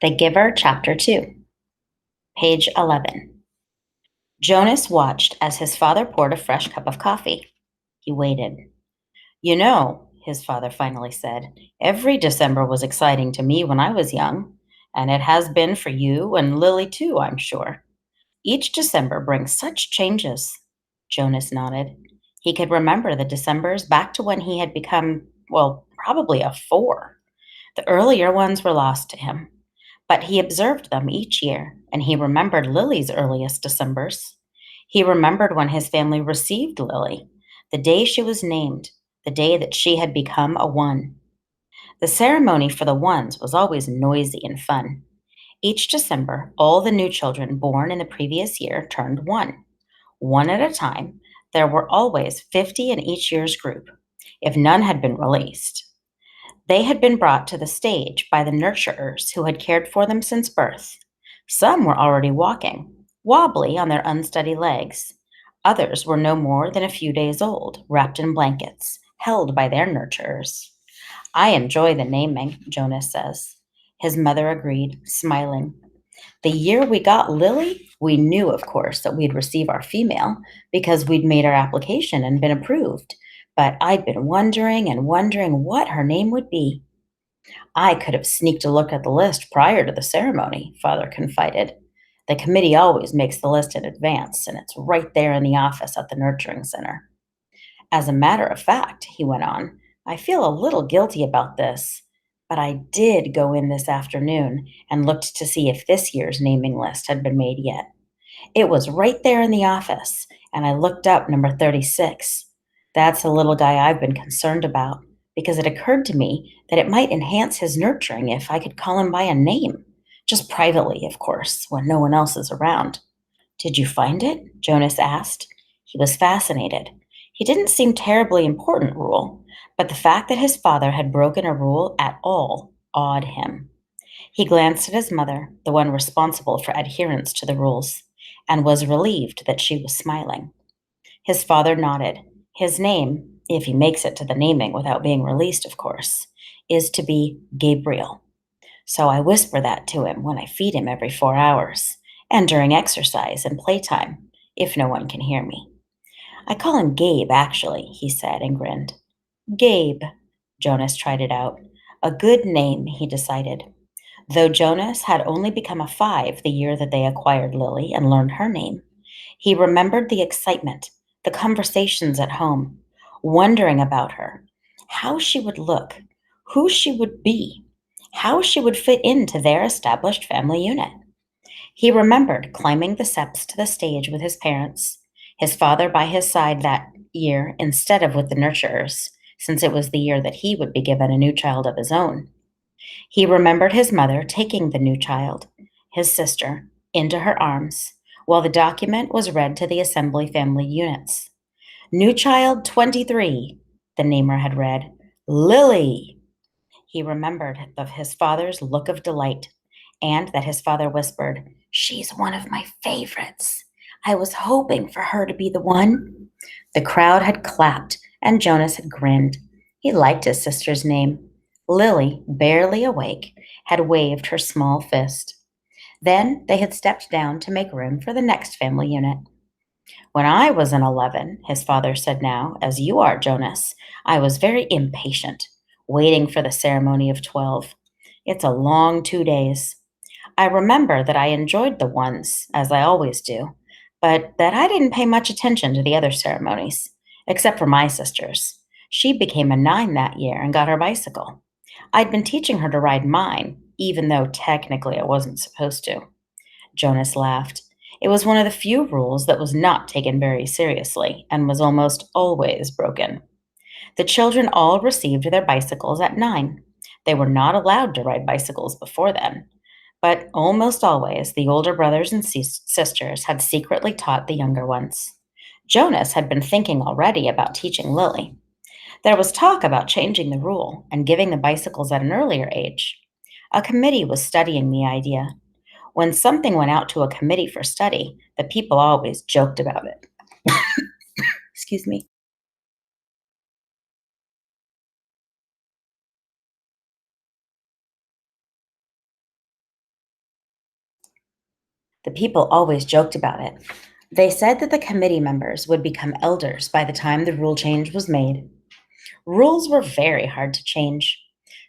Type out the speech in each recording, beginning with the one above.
The Giver, Chapter 2, page 11. Jonas watched as his father poured a fresh cup of coffee. He waited. His father finally said, every December was exciting to me when I was young, and it has been for you and Lily too, I'm sure. Each December brings such changes. Jonas nodded. He could remember the Decembers back to when he had become, well, probably a 4. The earlier ones were lost to him, but he observed them each year, and he remembered Lily's earliest Decembers. He remembered when his family received Lily, the day she was named, the day that she had become a 1. The ceremony for the ones was always noisy and fun. Each December, all the new children born in the previous year turned 1. One at a time, there were always 50 in each year's group, if none had been released. They had been brought to the stage by the nurturers who had cared for them since birth. Some were already walking, wobbly on their unsteady legs. Others were no more than a few days old, wrapped in blankets, held by their nurturers. I enjoy the naming, Jonas says. His mother agreed, smiling. The year we got Lily, we knew, of course, that we'd receive our female because we'd made our application and been approved. But I'd been wondering and wondering what her name would be. I could have sneaked a look at the list prior to the ceremony, Father confided. The committee always makes the list in advance, and it's right there in the office at the nurturing center. As a matter of fact, he went on, I feel a little guilty about this, but I did go in this afternoon and looked to see if this year's naming list had been made yet. It was right there in the office, and I looked up number 36. That's a little guy I've been concerned about because it occurred to me that it might enhance his nurturing if I could call him by a name. Just privately, of course, when no one else is around. Did you find it? Jonas asked. He was fascinated. He didn't seem terribly important rule, but the fact that his father had broken a rule at all awed him. He glanced at his mother, the one responsible for adherence to the rules, and was relieved that she was smiling. His father nodded. His name, if he makes it to the naming without being released, of course, is to be Gabriel. So I whisper that to him when I feed him every 4 hours, and during exercise and playtime, if no one can hear me. I call him Gabe, actually, he said and grinned. Gabe. Jonas tried it out. A good name, he decided. Though Jonas had only become a 5 the year that they acquired Lily and learned her name, he remembered the excitement, the conversations at home, wondering about her, how she would look, who she would be, how she would fit into their established family unit. He remembered climbing the steps to the stage with his parents, his father by his side that year instead of with the nurturers, since it was the year that he would be given a new child of his own. He remembered his mother taking the new child, his sister, into her arms, while the document was read to the assembly family units. New child 23, the namer had read. Lily! He remembered of his father's look of delight, and that his father whispered, She's one of my favorites. I was hoping for her to be the one. The crowd had clapped, and Jonas had grinned. He liked his sister's name. Lily, barely awake, had waved her small fist. Then they had stepped down to make room for the next family unit. When I was an 11, his father said now, as you are, Jonas, I was very impatient, waiting for the ceremony of 12. It's a long 2 days. I remember that I enjoyed the ones, as I always do, but that I didn't pay much attention to the other ceremonies, except for my sister's. She became a 9 that year and got her bicycle. I'd been teaching her to ride mine, even though technically I wasn't supposed to. Jonas laughed. It was one of the few rules that was not taken very seriously and was almost always broken. The children all received their bicycles at 9. They were not allowed to ride bicycles before then, but almost always the older brothers and sisters had secretly taught the younger ones. Jonas had been thinking already about teaching Lily. There was talk about changing the rule and giving the bicycles at an earlier age. A committee was studying the idea. When something went out to a committee for study, the people always joked about it. Excuse me. The people always joked about it. They said that the committee members would become elders by the time the rule change was made. Rules were very hard to change.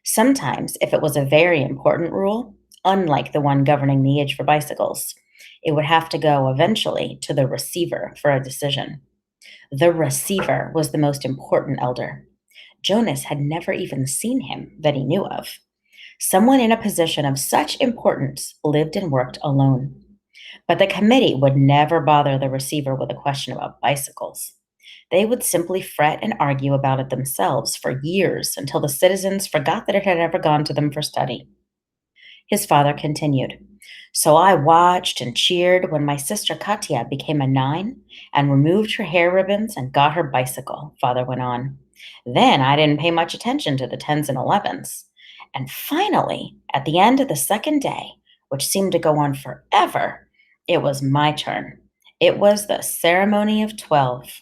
Sometimes, if it was a very important rule, unlike the one governing the age for bicycles, it would have to go eventually to the receiver for a decision. The receiver was the most important elder. Jonas had never even seen him that he knew of. Someone in a position of such importance lived and worked alone. But the committee would never bother the receiver with a question about bicycles. They would simply fret and argue about it themselves for years until the citizens forgot that it had ever gone to them for study. His father continued. So I watched and cheered when my sister Katya became a 9 and removed her hair ribbons and got her bicycle, father went on. Then I didn't pay much attention to the 10s and 11s. And finally, at the end of the second day, which seemed to go on forever, it was my turn. It was the ceremony of 12.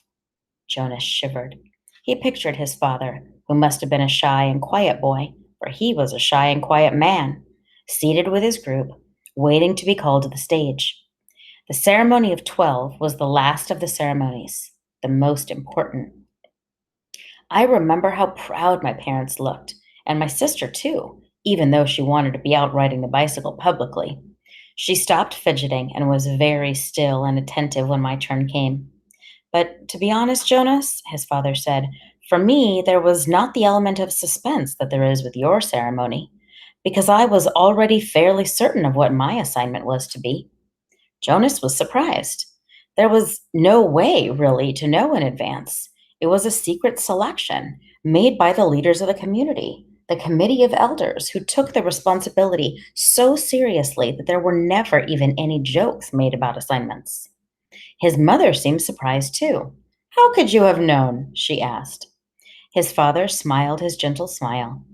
Jonas shivered. He pictured his father, who must have been a shy and quiet boy, for he was a shy and quiet man, seated with his group, waiting to be called to the stage. The ceremony of 12 was the last of the ceremonies, the most important. I remember how proud my parents looked, and my sister too, even though she wanted to be out riding the bicycle publicly. She stopped fidgeting and was very still and attentive when my turn came. But to be honest, Jonas, his father said, for me, there was not the element of suspense that there is with your ceremony, because I was already fairly certain of what my assignment was to be. Jonas was surprised. There was no way, really, to know in advance. It was a secret selection made by the leaders of the community, the committee of elders, who took the responsibility so seriously that there were never even any jokes made about assignments. His mother seemed surprised too. How could you have known? She asked. His father smiled his gentle smile.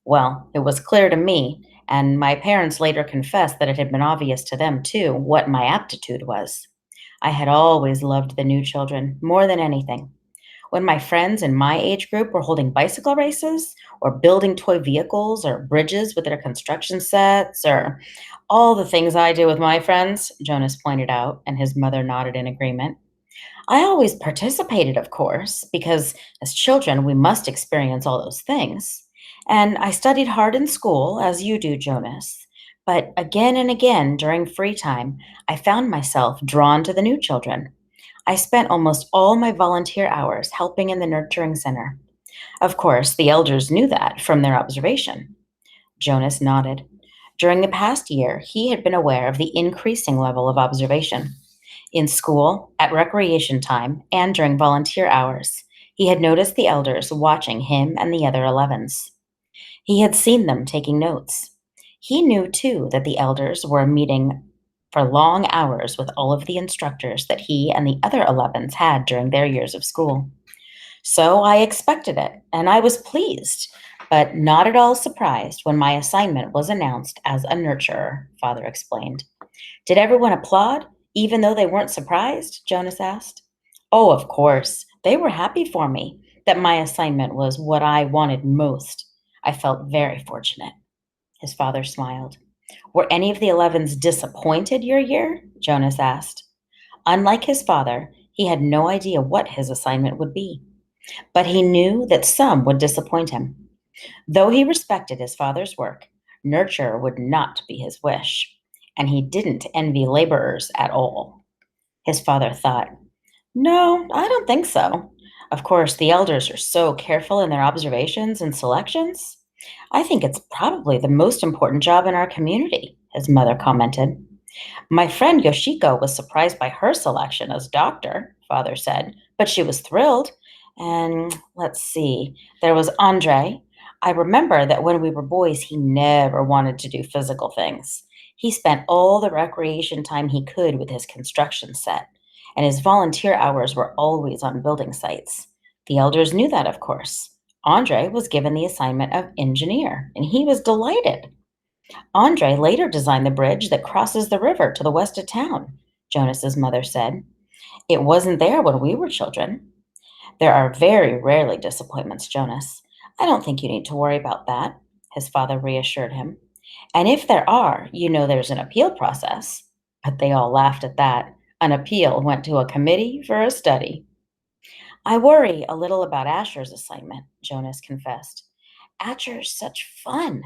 Well, it was clear to me, and my parents later confessed that it had been obvious to them too what my aptitude was. I had always loved the new children more than anything. When my friends in my age group were holding bicycle races, or building toy vehicles, or bridges with their construction sets, or all the things I do with my friends, Jonas pointed out, and his mother nodded in agreement. I always participated, of course, because as children we must experience all those things. And I studied hard in school, as you do, Jonas. But again and again during free time, I found myself drawn to the new children. I spent almost all my volunteer hours helping in the nurturing center. Of course, the elders knew that from their observation. Jonas nodded. During the past year, he had been aware of the increasing level of observation. In school, at recreation time, and during volunteer hours, he had noticed the elders watching him and the other 11s. He had seen them taking notes. He knew, too, that the elders were meeting for long hours with all of the instructors that he and the other 11s had during their years of school. So I expected it, and I was pleased, but not at all surprised when my assignment was announced as a nurturer, Father explained. Did everyone applaud, even though they weren't surprised? Jonas asked. Oh, of course. They were happy for me, that my assignment was what I wanted most. I felt very fortunate. His father smiled. Were any of the 11s disappointed your year? Jonas asked. Unlike his father, he had no idea what his assignment would be, but he knew that some would disappoint him. Though he respected his father's work, nurture would not be his wish, and he didn't envy laborers at all. His father thought, no, I don't think so. Of course, the elders are so careful in their observations and selections. I think it's probably the most important job in our community, his mother commented. My friend Yoshiko was surprised by her selection as doctor, father said, but she was thrilled. And let's see, there was Andre. I remember that when we were boys, he never wanted to do physical things. He spent all the recreation time he could with his construction set, and his volunteer hours were always on building sites. The elders knew that, of course. Andre was given the assignment of engineer, and he was delighted. Andre later designed the bridge that crosses the river to the west of town, Jonas's mother said. It wasn't there when we were children. There are very rarely disappointments, Jonas. I don't think you need to worry about that, his father reassured him. And if there are, you know there's an appeal process. But they all laughed at that. An appeal went to a committee for a study. I worry a little about Asher's assignment, Jonas confessed. Asher's such fun,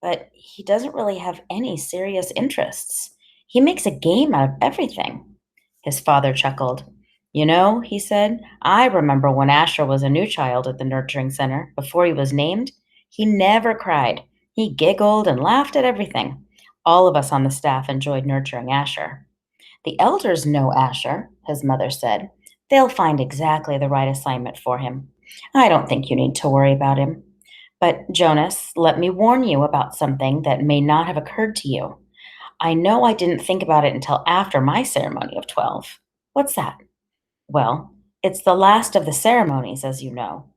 but he doesn't really have any serious interests. He makes a game out of everything. His father chuckled. You know, he said, I remember when Asher was a new child at the nurturing center before he was named. He never cried. He giggled and laughed at everything. All of us on the staff enjoyed nurturing Asher. The elders know Asher, his mother said. They'll find exactly the right assignment for him. I don't think you need to worry about him. But, Jonas, let me warn you about something that may not have occurred to you. I know I didn't think about it until after my ceremony of 12. What's that? Well, it's the last of the ceremonies, as you know.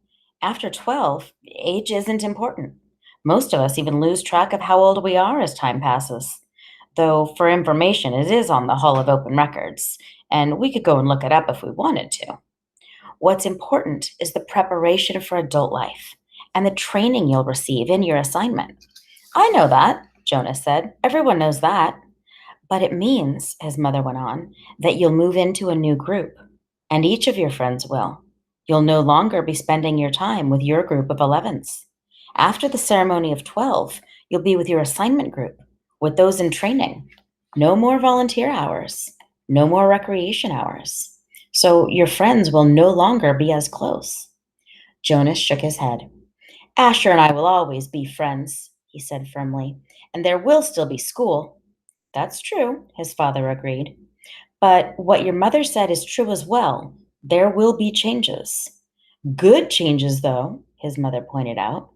After 12, age isn't important. Most of us even lose track of how old we are as time passes. Though, for information, it is on the Hall of Open Records, and we could go and look it up if we wanted to. What's important is the preparation for adult life and the training you'll receive in your assignment. I know that, Jonas said. Everyone knows that. But it means, his mother went on, that you'll move into a new group, and each of your friends will. You'll no longer be spending your time with your group of 11s. After the ceremony of 12, you'll be with your assignment group, with those in training. No more volunteer hours, no more recreation hours. So your friends will no longer be as close. Jonas shook his head. Asher and I will always be friends, he said firmly, and there will still be school. That's true, his father agreed. But what your mother said is true as well. There will be changes. Good changes, though, his mother pointed out.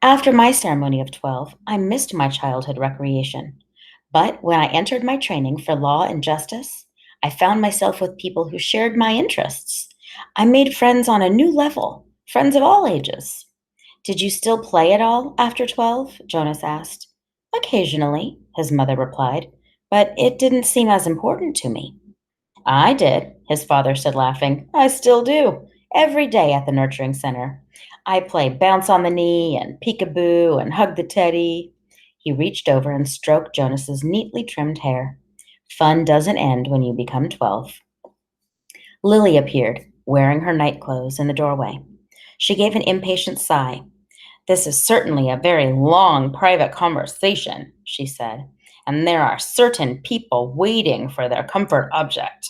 After my ceremony of 12, I missed my childhood recreation. But when I entered my training for law and justice, I found myself with people who shared my interests. I made friends on a new level, friends of all ages. Did you still play at all after 12? Jonas asked. Occasionally, his mother replied, but it didn't seem as important to me. I did, his father said, laughing. I still do, every day at the nurturing center. I play bounce on the knee and peekaboo and hug the teddy. He reached over and stroked Jonas's neatly trimmed hair. Fun doesn't end when you become 12. Lily appeared, wearing her night clothes, in the doorway. She gave an impatient sigh. This is certainly a very long private conversation, she said, and there are certain people waiting for their comfort object.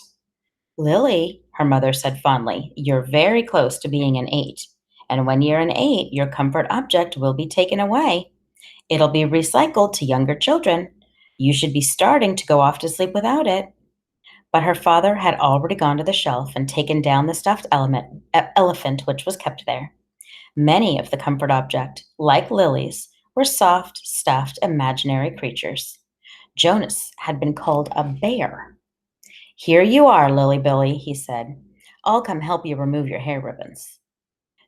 Lily, her mother said fondly, you're very close to being an 8. And when you're an 8, your comfort object will be taken away. It'll be recycled to younger children. You should be starting to go off to sleep without it. But her father had already gone to the shelf and taken down the stuffed elephant which was kept there. Many of the comfort object, like Lily's, were soft, stuffed, imaginary creatures. Jonas had been called a bear. Here you are, Lily Billy, he said. I'll come help you remove your hair ribbons.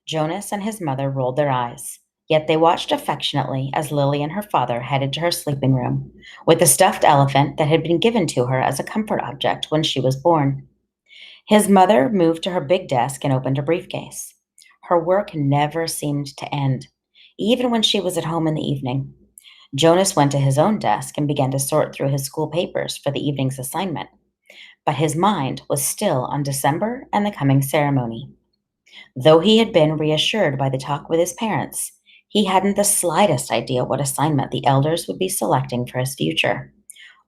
Jonas and his mother rolled their eyes, yet they watched affectionately as Lily and her father headed to her sleeping room with the stuffed elephant that had been given to her as a comfort object when she was born. His mother moved to her big desk and opened a briefcase. Her work never seemed to end, even when she was at home in the evening. Jonas went to his own desk and began to sort through his school papers for the evening's assignment. But his mind was still on December and the coming ceremony. Though he had been reassured by the talk with his parents, he hadn't the slightest idea what assignment the elders would be selecting for his future,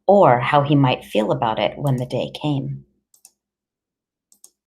or how he might feel about it when the day came.